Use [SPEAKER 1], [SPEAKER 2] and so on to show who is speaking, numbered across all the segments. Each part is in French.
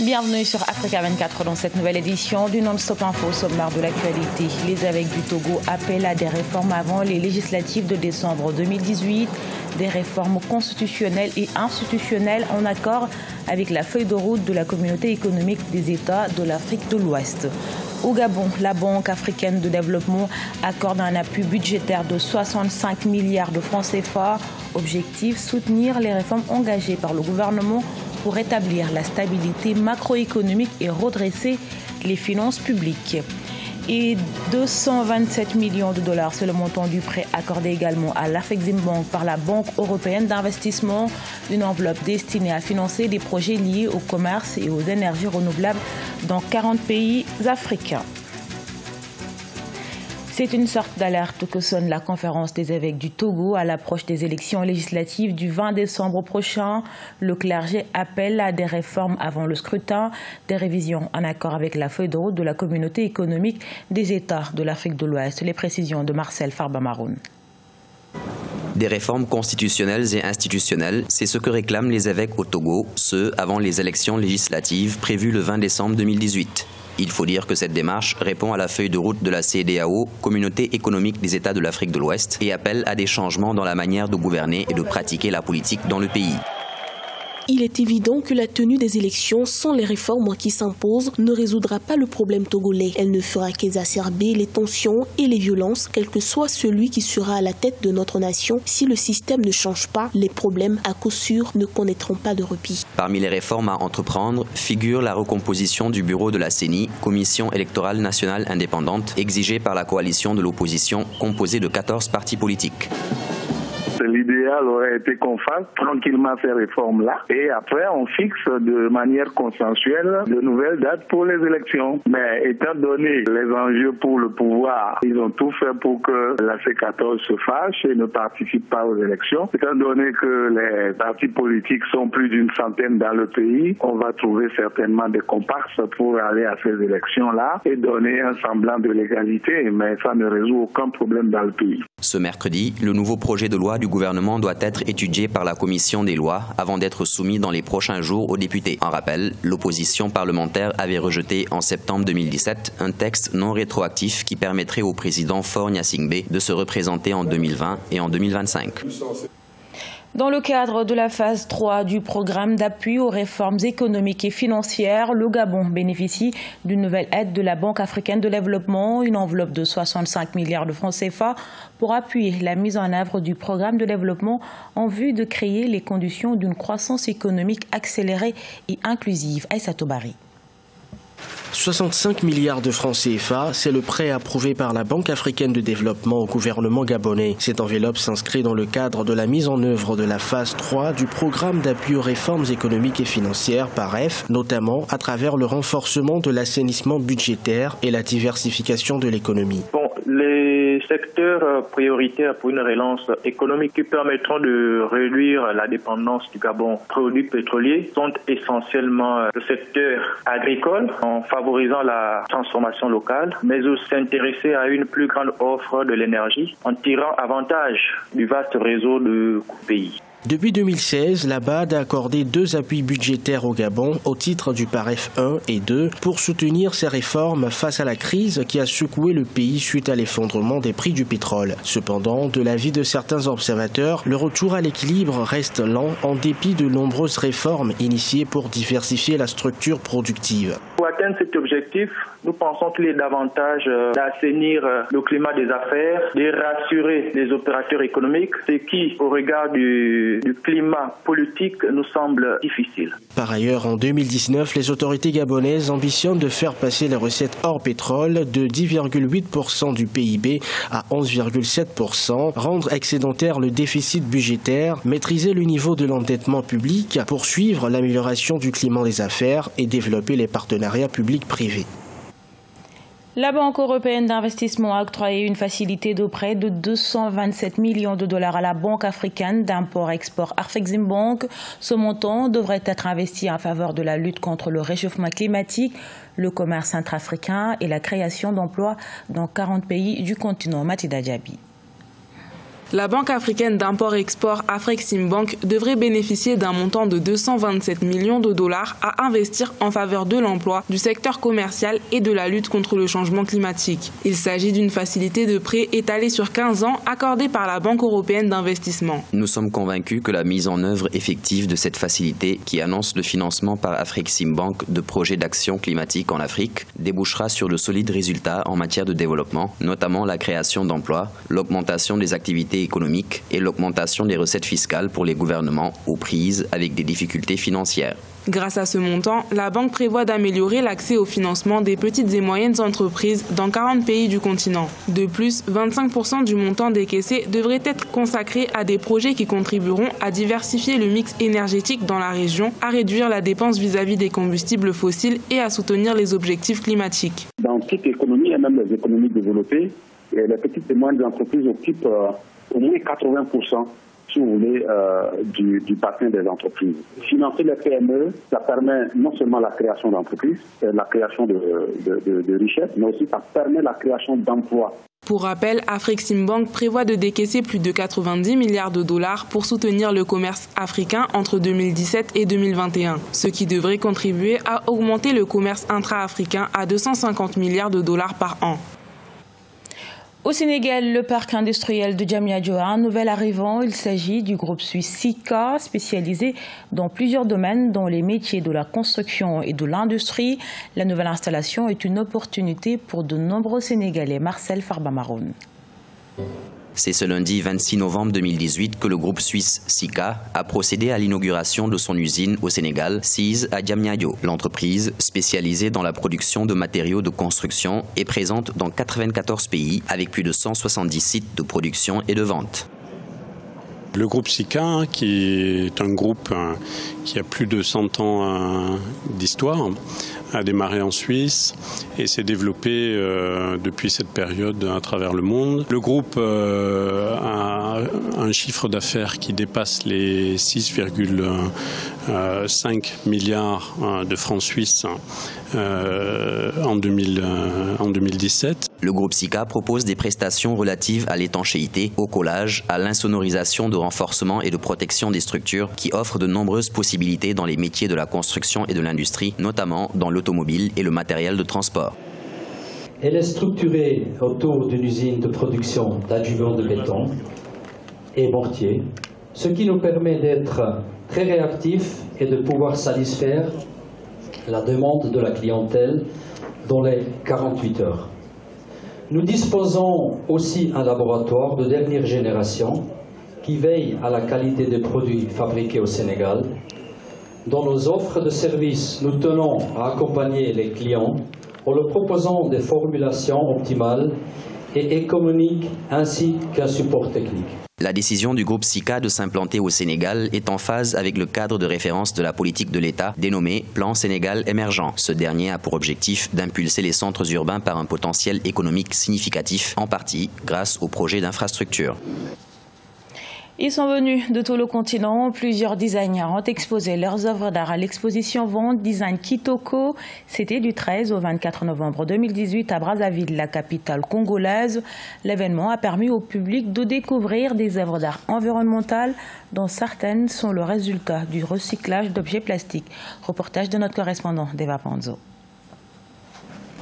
[SPEAKER 1] Bienvenue sur Africa 24 dans cette nouvelle édition du Non-Stop Info au sommaire de l'actualité. Les évêques du Togo appellent à des réformes avant les législatives de décembre 2018, des réformes constitutionnelles et institutionnelles en accord avec la feuille de route de la communauté économique des États de l'Afrique de l'Ouest. Au Gabon, la Banque africaine de développement accorde un appui budgétaire de 65 milliards de francs CFA. Objectif, soutenir les réformes engagées par le gouvernement pour rétablir la stabilité macroéconomique et redresser les finances publiques. Et 227 millions de dollars, c'est le montant du prêt accordé également à l'Afreximbank par la Banque européenne d'investissement, une enveloppe destinée à financer des projets liés au commerce et aux énergies renouvelables dans 40 pays africains. C'est une sorte d'alerte que sonne la conférence des évêques du Togo à l'approche des élections législatives du 20 décembre prochain. Le clergé appelle à des réformes avant le scrutin, des révisions en accord avec la feuille de route de la communauté économique des États de l'Afrique de l'Ouest. Les précisions de Marcel Farba-Maroun.
[SPEAKER 2] Des réformes constitutionnelles et institutionnelles, c'est ce que réclament les évêques au Togo, ce avant les élections législatives prévues le 20 décembre 2018. Il faut dire que cette démarche répond à la feuille de route de la CEDEAO, Communauté économique des États de l'Afrique de l'Ouest, et appelle à des changements dans la manière de gouverner et de pratiquer la politique dans le pays.
[SPEAKER 3] Il est évident que la tenue des élections sans les réformes qui s'imposent ne résoudra pas le problème togolais. Elle ne fera qu'exacerber les tensions et les violences, quel que soit celui qui sera à la tête de notre nation. Si le système ne change pas, les problèmes à coup sûr ne connaîtront pas de répit.
[SPEAKER 2] Parmi les réformes à entreprendre figure la recomposition du bureau de la CENI, Commission électorale nationale indépendante, exigée par la coalition de l'opposition composée de 14 partis politiques.
[SPEAKER 4] L'idéal aurait été qu'on fasse tranquillement ces réformes-là et après on fixe de manière consensuelle de nouvelles dates pour les élections. Mais étant donné les enjeux pour le pouvoir, ils ont tout fait pour que la C14 se fâche et ne participe pas aux élections. Étant donné que les partis politiques sont plus d'une centaine dans le pays, on va trouver certainement des comparses pour aller à ces élections-là et donner un semblant de légalité, mais ça ne résout aucun problème dans le pays.
[SPEAKER 2] Ce mercredi, le nouveau projet de loi du gouvernement doit être étudié par la commission des lois avant d'être soumis dans les prochains jours aux députés. En rappel, l'opposition parlementaire avait rejeté en septembre 2017 un texte non rétroactif qui permettrait au président Faure Gnassingbé de se représenter en 2020 et en 2025.
[SPEAKER 1] Dans le cadre de la phase 3 du programme d'appui aux réformes économiques et financières, le Gabon bénéficie d'une nouvelle aide de la Banque africaine de développement, une enveloppe de 65 milliards de francs CFA pour appuyer la mise en œuvre du programme de développement en vue de créer les conditions d'une croissance économique accélérée et inclusive. Aïssatou Bari.
[SPEAKER 5] 65 milliards de francs CFA, c'est le prêt approuvé par la Banque africaine de développement au gouvernement gabonais. Cette enveloppe s'inscrit dans le cadre de la mise en œuvre de la phase 3 du programme d'appui aux réformes économiques et financières PAREF, notamment à travers le renforcement de l'assainissement budgétaire et la diversification de l'économie.
[SPEAKER 6] Les secteurs prioritaires pour une relance économique qui permettront de réduire la dépendance du Gabon aux produits pétroliers sont essentiellement le secteur agricole, en favorisant la transformation locale, mais aussi s'intéresser à une plus grande offre de l'énergie en tirant avantage du vaste réseau de pays.
[SPEAKER 5] Depuis 2016, la BAD a accordé 2 appuis budgétaires au Gabon au titre du PAREF 1 et 2 pour soutenir ces réformes face à la crise qui a secoué le pays suite à l'effondrement des prix du pétrole. Cependant, de l'avis de certains observateurs, le retour à l'équilibre reste lent en dépit de nombreuses réformes initiées pour diversifier la structure productive.
[SPEAKER 6] Pour atteindre cet objectif, nous pensons qu'il est davantage d'assainir le climat des affaires, de rassurer les opérateurs économiques, ce qui, au regard du climat politique, nous semble difficile.
[SPEAKER 5] Par ailleurs, en 2019, les autorités gabonaises ambitionnent de faire passer les recettes hors pétrole de 10,8% du PIB à 11,7%, rendre excédentaire le déficit budgétaire, maîtriser le niveau de l'endettement public, poursuivre l'amélioration du climat des affaires et développer les partenariats publics-privés.
[SPEAKER 1] La Banque européenne d'investissement a octroyé une facilité de prêt de 227 millions de dollars à la Banque africaine d'import-export Afreximbank. Ce montant devrait être investi en faveur de la lutte contre le réchauffement climatique, le commerce intra-africain et la création d'emplois dans 40 pays du continent. Mathilda Diaby.
[SPEAKER 7] La Banque africaine d'import-export Afreximbank devrait bénéficier d'un montant de 227 millions de dollars à investir en faveur de l'emploi, du secteur commercial et de la lutte contre le changement climatique. Il s'agit d'une facilité de prêt étalée sur 15 ans accordée par la Banque européenne d'investissement.
[SPEAKER 2] Nous sommes convaincus que la mise en œuvre effective de cette facilité, qui annonce le financement par Afreximbank de projets d'action climatique en Afrique, débouchera sur de solides résultats en matière de développement, notamment la création d'emplois, l'augmentation des activités économiques et l'augmentation des recettes fiscales pour les gouvernements aux prises avec des difficultés financières.
[SPEAKER 7] Grâce à ce montant, la banque prévoit d'améliorer l'accès au financement des petites et moyennes entreprises dans 40 pays du continent. De plus, 25% du montant décaissé devrait être consacré à des projets qui contribueront à diversifier le mix énergétique dans la région, à réduire la dépense vis-à-vis des combustibles fossiles et à soutenir les objectifs climatiques.
[SPEAKER 8] Dans toute économie, et même les économies développées, les petites et moyennes entreprises occupent au moins 80%. Si vous voulez, du bassin des entreprises. Financer les PME, ça permet non seulement la création d'entreprises, la création de richesses, mais aussi ça permet la création d'emplois.
[SPEAKER 7] Pour rappel, Afreximbank prévoit de décaisser plus de 90 milliards de dollars pour soutenir le commerce africain entre 2017 et 2021, ce qui devrait contribuer à augmenter le commerce intra-africain à 250 milliards de dollars par an.
[SPEAKER 1] Au Sénégal, le parc industriel de Diamniadio a un nouvel arrivant. Il s'agit du groupe suisse Sika, spécialisé dans plusieurs domaines, dont les métiers de la construction et de l'industrie. La nouvelle installation est une opportunité pour de nombreux Sénégalais. Marcel Farbamaroun.
[SPEAKER 2] C'est ce lundi 26 novembre 2018 que le groupe suisse Sika a procédé à l'inauguration de son usine au Sénégal, SIS à Diamniadio. L'entreprise, spécialisée dans la production de matériaux de construction, est présente dans 94 pays avec plus de 170 sites de production et de vente.
[SPEAKER 9] Le groupe Sika, qui est un groupe qui a plus de 100 ans d'histoire, a démarré en Suisse et s'est développé depuis cette période à travers le monde. Le groupe a un chiffre d'affaires qui dépasse les 6,5 milliards de francs suisses en 2017.
[SPEAKER 2] Le groupe Sika propose des prestations relatives à l'étanchéité, au collage, à l'insonorisation de renforcement et de protection des structures qui offrent de nombreuses possibilités dans les métiers de la construction et de l'industrie, notamment dans l'automobile et le matériel de transport.
[SPEAKER 10] Elle est structurée autour d'une usine de production d'adjuvants de béton et mortier, ce qui nous permet d'être très réactifs et de pouvoir satisfaire la demande de la clientèle dans les 48 heures. Nous disposons aussi d'un laboratoire de dernière génération qui veille à la qualité des produits fabriqués au Sénégal. Dans nos offres de services, nous tenons à accompagner les clients en leur proposant des formulations optimales et économiques ainsi qu'un support technique.
[SPEAKER 2] La décision du groupe Sika de s'implanter au Sénégal est en phase avec le cadre de référence de la politique de l'État dénommé Plan Sénégal émergent. Ce dernier a pour objectif d'impulser les centres urbains par un potentiel économique significatif, en partie grâce aux projets d'infrastructure.
[SPEAKER 1] Ils sont venus de tout le continent. Plusieurs designers ont exposé leurs œuvres d'art à l'exposition Vente Design Kitoko. C'était du 13 au 24 novembre 2018 à Brazzaville, la capitale congolaise. L'événement a permis au public de découvrir des œuvres d'art environnementales dont certaines sont le résultat du recyclage d'objets plastiques. Reportage de notre correspondant Deva Panzo.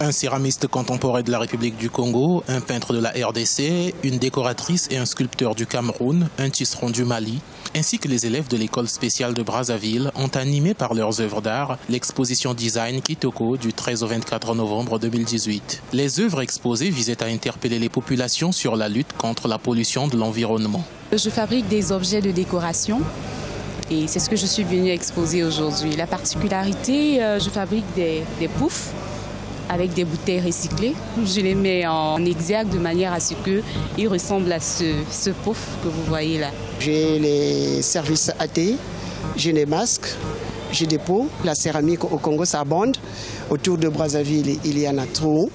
[SPEAKER 11] Un céramiste contemporain de la République du Congo, un peintre de la RDC, une décoratrice et un sculpteur du Cameroun, un tisserand du Mali, ainsi que les élèves de l'école spéciale de Brazzaville ont animé par leurs œuvres d'art l'exposition Design Kitoko du 13 au 24 novembre 2018. Les œuvres exposées visaient à interpeller les populations sur la lutte contre la pollution de l'environnement.
[SPEAKER 12] Je fabrique des objets de décoration. Et c'est ce que je suis venue exposer aujourd'hui. La particularité, je fabrique des poufs avec des bouteilles recyclées. Je les mets en exergue de manière à ce qu'ils ressemblent à ce pouf que vous voyez là.
[SPEAKER 13] J'ai les services AT, j'ai les masques, j'ai des pots. La céramique au Congo, ça abonde. Autour de Brazzaville, il y en a trop.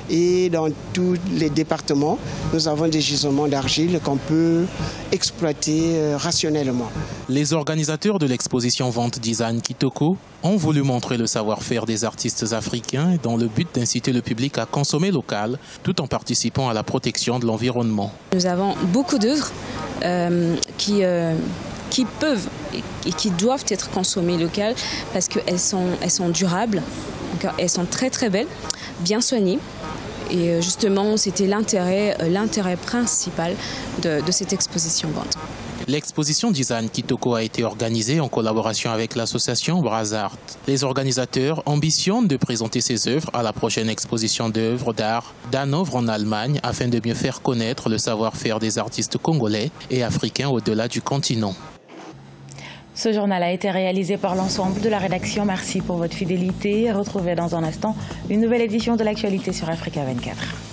[SPEAKER 13] Et dans tous les départements, nous avons des gisements d'argile qu'on peut exploiter rationnellement.
[SPEAKER 11] Les organisateurs de l'exposition Vente Design Kitoko ont voulu montrer le savoir-faire des artistes africains dans le but d'inciter le public à consommer local tout en participant à la protection de l'environnement.
[SPEAKER 12] Nous avons beaucoup d'œuvres qui peuvent et qui doivent être consommées locales parce qu'elles sont durables, elles sont très très belles, bien soignées. Et justement, c'était l'intérêt principal de cette exposition vente.
[SPEAKER 11] L'exposition Design Kitoko a été organisée en collaboration avec l'association Brazart. Les organisateurs ambitionnent de présenter ces œuvres à la prochaine exposition d'œuvres d'art d'Hanovre en Allemagne afin de mieux faire connaître le savoir-faire des artistes congolais et africains au-delà du continent.
[SPEAKER 1] Ce journal a été réalisé par l'ensemble de la rédaction. Merci pour votre fidélité. Retrouvez dans un instant une nouvelle édition de l'actualité sur Africa 24.